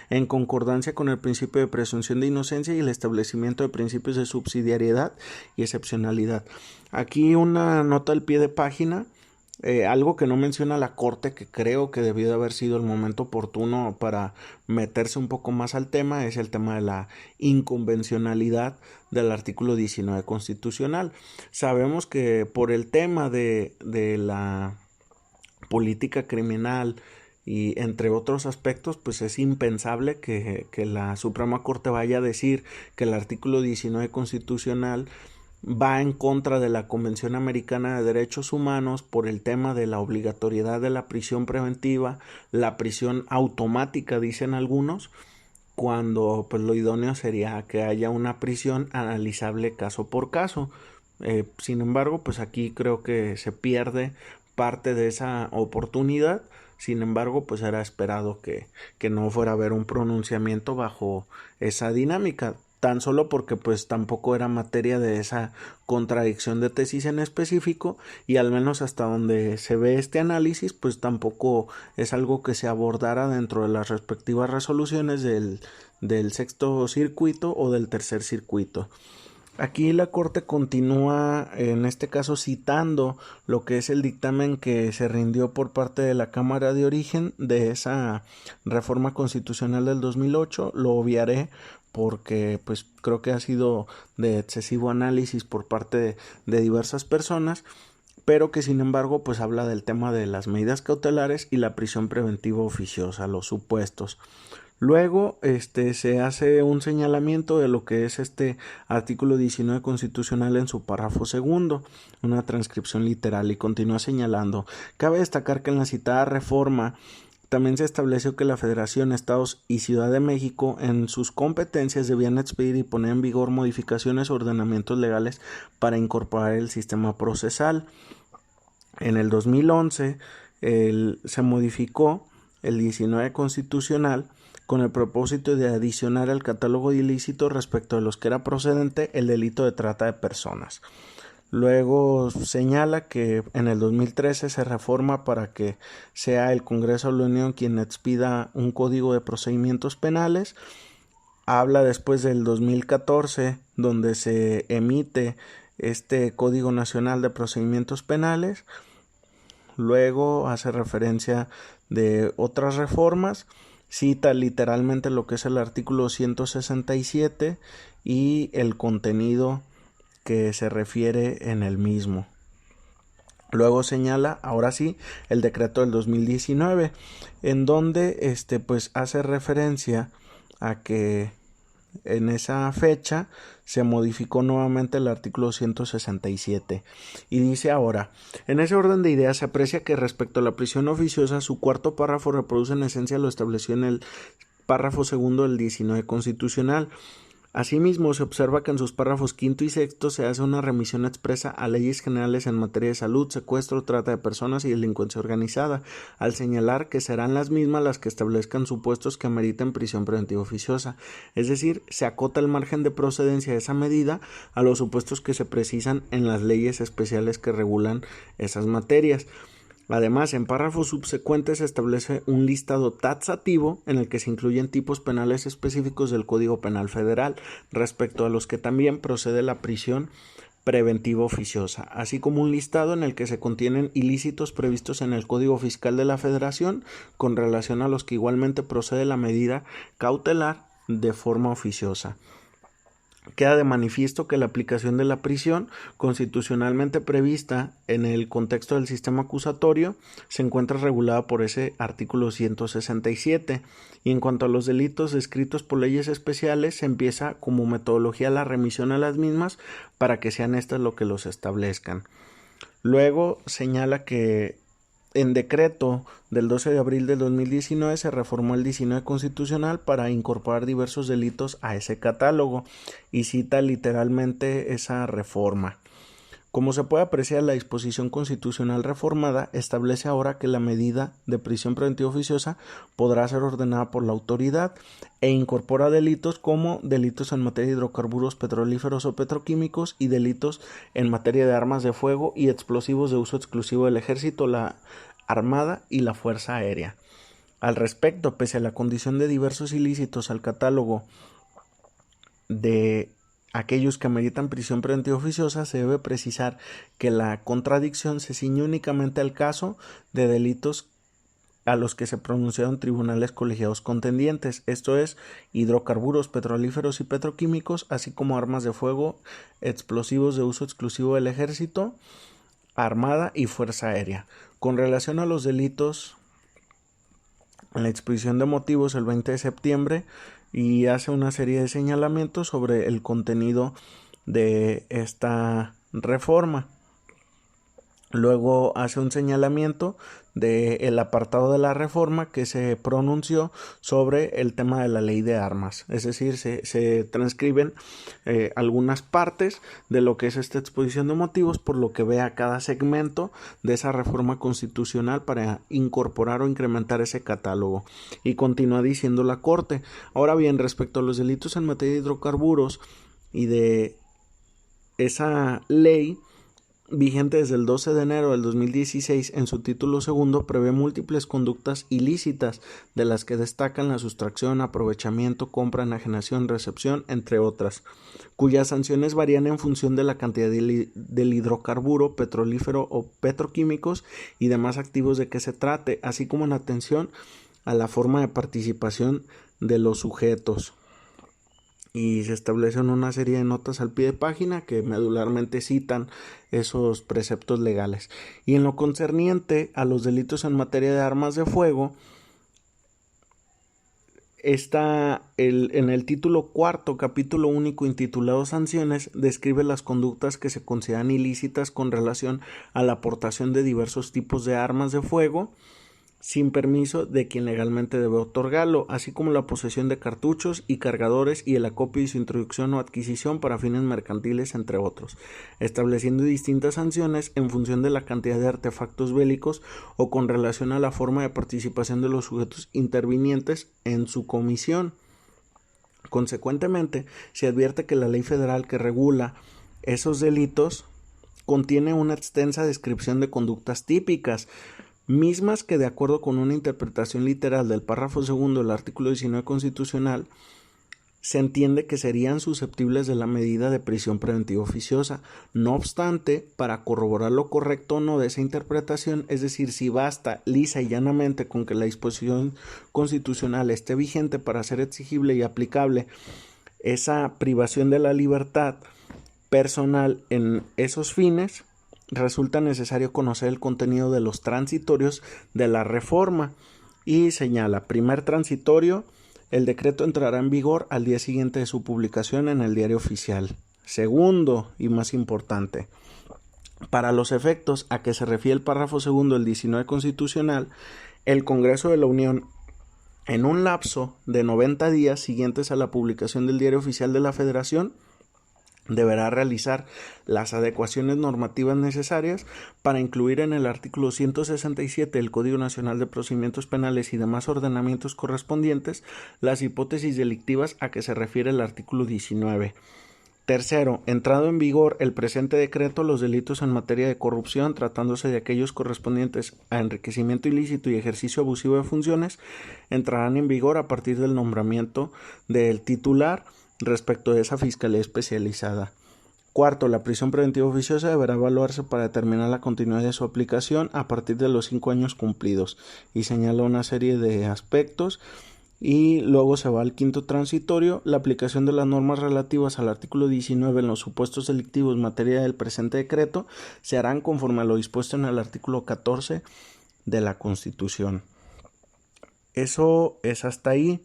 en concordancia con el principio de presunción de inocencia y el establecimiento de principios de subsidiariedad y excepcionalidad. Aquí una nota al pie de página, algo que no menciona la Corte, que creo que debió de haber sido el momento oportuno para meterse un poco más al tema, es el tema de la inconvencionalidad del artículo 19 constitucional. Sabemos que por el tema de la política criminal y entre otros aspectos, pues es impensable que la Suprema Corte vaya a decir que el artículo 19 constitucional va en contra de la Convención Americana de Derechos Humanos por el tema de la obligatoriedad de la prisión preventiva, la prisión automática, dicen algunos, cuando pues lo idóneo sería que haya una prisión analizable caso por caso. Sin embargo, pues aquí creo que se pierde parte de esa oportunidad. Sin embargo, pues era esperado que no fuera a haber un pronunciamiento bajo esa dinámica, tan solo porque pues tampoco era materia de esa contradicción de tesis en específico, y al menos hasta donde se ve este análisis pues tampoco es algo que se abordara dentro de las respectivas resoluciones del sexto circuito o del tercer circuito. Aquí la Corte continúa, en este caso, citando lo que es el dictamen que se rindió por parte de la Cámara de Origen de esa reforma constitucional del 2008. Lo obviaré porque pues creo que ha sido de excesivo análisis por parte de diversas personas, pero que sin embargo pues habla del tema de las medidas cautelares y la prisión preventiva oficiosa, los supuestos. Luego se hace un señalamiento de lo que es este artículo 19 constitucional en su párrafo segundo, una transcripción literal, y continúa señalando: cabe destacar que en la citada reforma también se estableció que la Federación, Estados y Ciudad de México en sus competencias debían expedir y poner en vigor modificaciones o ordenamientos legales para incorporar el sistema procesal. En el 2011 se modificó el 19 constitucional con el propósito de adicionar al catálogo de ilícitos respecto de los que era procedente el delito de trata de personas. Luego señala que en el 2013 se reforma para que sea el Congreso de la Unión quien expida un código de procedimientos penales. Habla después del 2014, donde se emite este Código Nacional de Procedimientos Penales. Luego hace referencia de otras reformas, cita literalmente lo que es el artículo 167 y el contenido que se refiere en el mismo. Luego señala, ahora sí, el decreto del 2019, en donde pues hace referencia a que en esa fecha se modificó nuevamente el artículo 167 y dice ahora: en ese orden de ideas se aprecia que respecto a la prisión oficiosa, su cuarto párrafo reproduce en esencia lo establecido en el párrafo segundo del 19 constitucional. Asimismo, se observa que en sus párrafos quinto y sexto se hace una remisión expresa a leyes generales en materia de salud, secuestro, trata de personas y delincuencia organizada, al señalar que serán las mismas las que establezcan supuestos que ameriten prisión preventiva oficiosa. Es decir, se acota el margen de procedencia de esa medida a los supuestos que se precisan en las leyes especiales que regulan esas materias. Además, en párrafos subsecuentes se establece un listado taxativo en el que se incluyen tipos penales específicos del Código Penal Federal, respecto a los que también procede la prisión preventiva oficiosa, así como un listado en el que se contienen ilícitos previstos en el Código Fiscal de la Federación, con relación a los que igualmente procede la medida cautelar de forma oficiosa. Queda de manifiesto que la aplicación de la prisión constitucionalmente prevista en el contexto del sistema acusatorio se encuentra regulada por ese artículo 167, y en cuanto a los delitos descritos por leyes especiales se empieza como metodología la remisión a las mismas para que sean estas lo que los establezcan. Luego señala que en decreto del 12 de abril del 2019 se reformó el 19 constitucional para incorporar diversos delitos a ese catálogo, y cita literalmente esa reforma. Como se puede apreciar, la disposición constitucional reformada establece ahora que la medida de prisión preventiva oficiosa podrá ser ordenada por la autoridad e incorpora delitos como delitos en materia de hidrocarburos petrolíferos o petroquímicos y delitos en materia de armas de fuego y explosivos de uso exclusivo del Ejército, la Armada y la Fuerza Aérea. Al respecto, pese a la condición de diversos ilícitos al catálogo de aquellos que ameritan prisión preventiva oficiosa, se debe precisar que la contradicción se ciñe únicamente al caso de delitos a los que se pronunciaron tribunales colegiados contendientes, esto es, hidrocarburos, petrolíferos y petroquímicos, así como armas de fuego, explosivos de uso exclusivo del ejército, armada y fuerza aérea. Con relación a los delitos, en la exposición de motivos el 20 de septiembre y hace una serie de señalamientos sobre el contenido de esta reforma. Luego hace un señalamiento del apartado de la reforma que se pronunció sobre el tema de la ley de armas, es decir, se transcriben algunas partes de lo que es esta exposición de motivos, por lo que vea cada segmento de esa reforma constitucional para incorporar o incrementar ese catálogo. Y continúa diciendo la Corte: ahora bien, respecto a los delitos en materia de hidrocarburos y de esa ley vigente desde el 12 de enero del 2016, en su título segundo prevé múltiples conductas ilícitas, de las que destacan la sustracción, aprovechamiento, compra, enajenación, recepción, entre otras, cuyas sanciones varían en función de la cantidad del hidrocarburo, petrolífero o petroquímicos y demás activos de que se trate, así como en atención a la forma de participación de los sujetos. Y se establecen una serie de notas al pie de página que medularmente citan esos preceptos legales. Y en lo concerniente a los delitos en materia de armas de fuego, está en el título cuarto, capítulo único intitulado Sanciones, describe las conductas que se consideran ilícitas con relación a la aportación de diversos tipos de armas de fuego sin permiso de quien legalmente debe otorgarlo, así como la posesión de cartuchos y cargadores y el acopio y su introducción o adquisición para fines mercantiles, entre otros, estableciendo distintas sanciones en función de la cantidad de artefactos bélicos o con relación a la forma de participación de los sujetos intervinientes en su comisión. Consecuentemente, se advierte que la ley federal que regula esos delitos contiene una extensa descripción de conductas típicas, mismas que, de acuerdo con una interpretación literal del párrafo segundo del artículo 19 constitucional, se entiende que serían susceptibles de la medida de prisión preventiva oficiosa. No obstante, para corroborar lo correcto o no de esa interpretación, es decir, si basta lisa y llanamente con que la disposición constitucional esté vigente para ser exigible y aplicable esa privación de la libertad personal en esos fines, resulta necesario conocer el contenido de los transitorios de la reforma. Y señala: primer transitorio, el decreto entrará en vigor al día siguiente de su publicación en el Diario Oficial. Segundo, y más importante, para los efectos a que se refiere el párrafo segundo del 19 constitucional, el Congreso de la Unión, en un lapso de 90 días siguientes a la publicación del Diario Oficial de la Federación, deberá realizar las adecuaciones normativas necesarias para incluir en el artículo 167 del Código Nacional de Procedimientos Penales y demás ordenamientos correspondientes las hipótesis delictivas a que se refiere el artículo 19. Tercero, entrado en vigor el presente decreto, los delitos en materia de corrupción, tratándose de aquellos correspondientes a enriquecimiento ilícito y ejercicio abusivo de funciones, entrarán en vigor a partir del nombramiento del titular respecto de esa fiscalía especializada. Cuarto, la prisión preventiva oficiosa deberá evaluarse para determinar la continuidad de su aplicación a partir de los 5 años cumplidos, y señala una serie de aspectos. Y luego se va al quinto transitorio: la aplicación de las normas relativas al artículo 19 en los supuestos delictivos en materia del presente decreto se harán conforme a lo dispuesto en el artículo 14 de la Constitución. Eso es hasta ahí.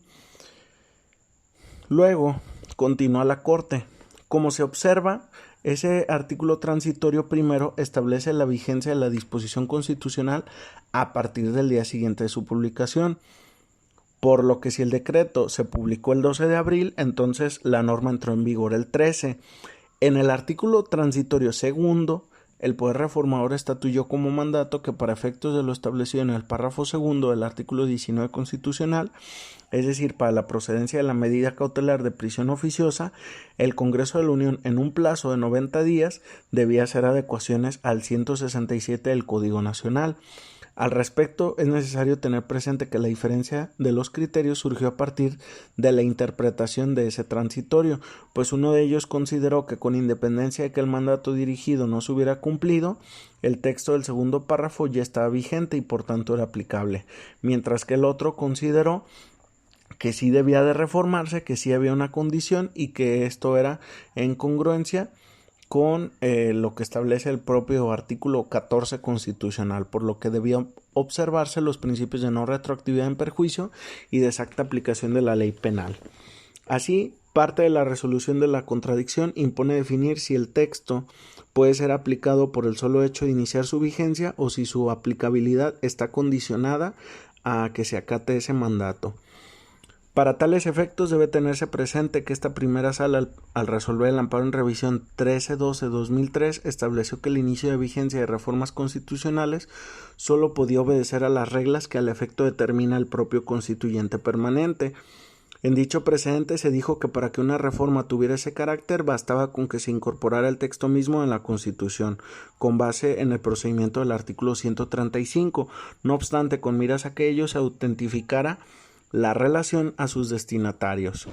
Luego continúa la Corte. Como se observa, ese artículo transitorio primero establece la vigencia de la disposición constitucional a partir del día siguiente de su publicación, por lo que si el decreto se publicó el 12 de abril, entonces la norma entró en vigor el 13. En el artículo transitorio segundo, el Poder Reformador estatuyó como mandato que, para efectos de lo establecido en el párrafo segundo del artículo 19 constitucional, es decir, para la procedencia de la medida cautelar de prisión oficiosa, el Congreso de la Unión, en un plazo de 90 días, debía hacer adecuaciones al 167 del Código Nacional. Al respecto, es necesario tener presente que la diferencia de los criterios surgió a partir de la interpretación de ese transitorio, pues uno de ellos consideró que con independencia de que el mandato dirigido no se hubiera cumplido, el texto del segundo párrafo ya estaba vigente y por tanto era aplicable, mientras que el otro consideró que sí debía de reformarse, que sí había una condición y que esto era en congruencia con lo que establece el propio artículo 14 constitucional, por lo que debían observarse los principios de no retroactividad en perjuicio y de exacta aplicación de la ley penal. Así, parte de la resolución de la contradicción impone definir si el texto puede ser aplicado por el solo hecho de iniciar su vigencia o si su aplicabilidad está condicionada a que se acate ese mandato. Para tales efectos debe tenerse presente que esta primera sala, al resolver el amparo en revisión 1312-2003, estableció que el inicio de vigencia de reformas constitucionales solo podía obedecer a las reglas que al efecto determina el propio constituyente permanente. En dicho precedente se dijo que para que una reforma tuviera ese carácter bastaba con que se incorporara el texto mismo en la Constitución, con base en el procedimiento del artículo 135. No obstante, con miras a que ello se autentificara la relación a sus destinatarios.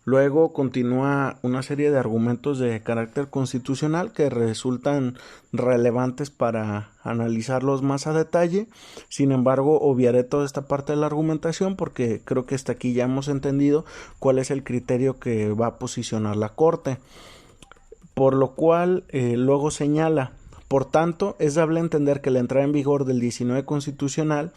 Luego continúa una serie de argumentos de carácter constitucional que resultan relevantes para analizarlos más a detalle. Sin embargo, obviaré toda esta parte de la argumentación porque creo que hasta aquí ya hemos entendido cuál es el criterio que va a posicionar la Corte. Por lo cual, luego señala, por tanto, es dable entender que la entrada en vigor del 19 constitucional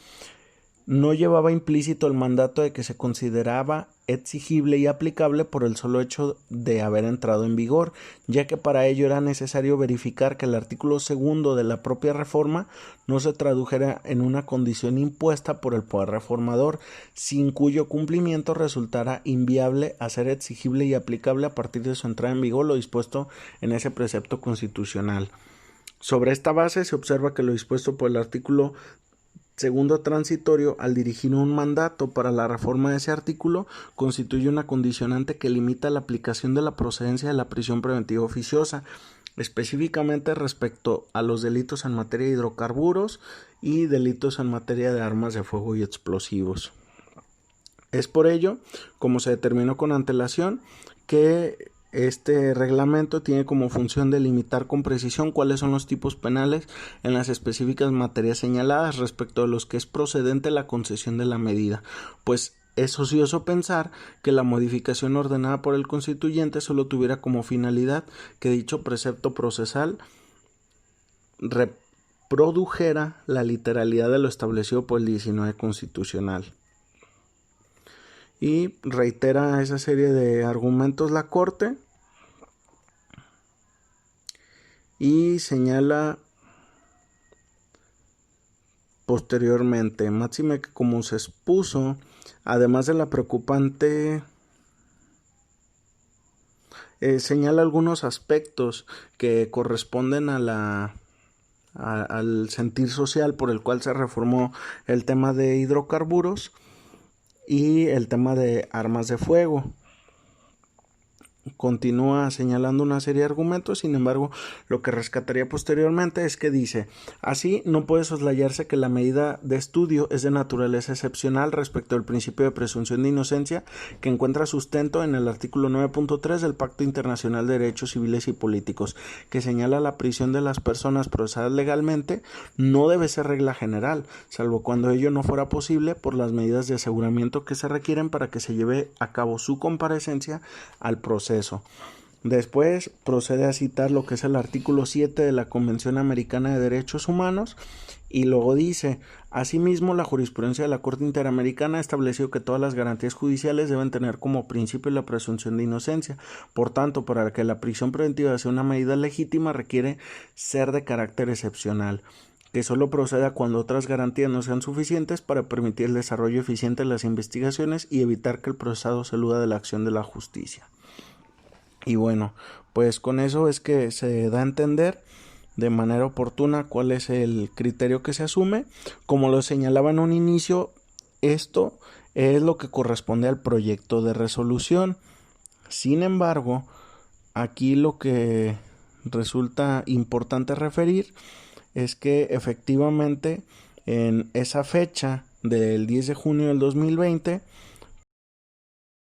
no llevaba implícito el mandato de que se consideraba exigible y aplicable por el solo hecho de haber entrado en vigor, ya que para ello era necesario verificar que el artículo segundo de la propia reforma no se tradujera en una condición impuesta por el poder reformador, sin cuyo cumplimiento resultara inviable hacer exigible y aplicable a partir de su entrada en vigor lo dispuesto en ese precepto constitucional. Sobre esta base se observa que lo dispuesto por el artículo segundo transitorio, al dirigir un mandato para la reforma de ese artículo, constituye una condicionante que limita la aplicación de la procedencia de la prisión preventiva oficiosa, específicamente respecto a los delitos en materia de hidrocarburos y delitos en materia de armas de fuego y explosivos. Es por ello, como se determinó con antelación, que este reglamento tiene como función delimitar con precisión cuáles son los tipos penales en las específicas materias señaladas respecto a los que es procedente la concesión de la medida, pues es ocioso pensar que la modificación ordenada por el constituyente solo tuviera como finalidad que dicho precepto procesal reprodujera la literalidad de lo establecido por el 19 constitucional. Y reitera esa serie de argumentos la Corte y señala posteriormente, máxime que como se expuso, además de la preocupante, señala algunos aspectos que corresponden a al sentir social por el cual se reformó el tema de hidrocarburos y el tema de armas de fuego. Continúa señalando una serie de argumentos, sin embargo, lo que rescataría posteriormente es que dice, así no puede soslayarse que la medida de estudio es de naturaleza excepcional respecto al principio de presunción de inocencia que encuentra sustento en el artículo 9.3 del Pacto Internacional de Derechos Civiles y Políticos, que señala la prisión de las personas procesadas legalmente no debe ser regla general, salvo cuando ello no fuera posible por las medidas de aseguramiento que se requieren para que se lleve a cabo su comparecencia al proceso. Después procede a citar lo que es el artículo 7 de la Convención Americana de Derechos Humanos y luego dice, asimismo la jurisprudencia de la Corte Interamericana ha establecido que todas las garantías judiciales deben tener como principio la presunción de inocencia. Por tanto, para que la prisión preventiva sea una medida legítima requiere ser de carácter excepcional, que solo proceda cuando otras garantías no sean suficientes para permitir el desarrollo eficiente de las investigaciones y evitar que el procesado se eluda de la acción de la justicia. Y bueno, pues con eso es que se da a entender de manera oportuna cuál es el criterio que se asume. Como lo señalaba en un inicio, esto es lo que corresponde al proyecto de resolución. Sin embargo, aquí lo que resulta importante referir es que efectivamente en esa fecha del 10 de junio del 2020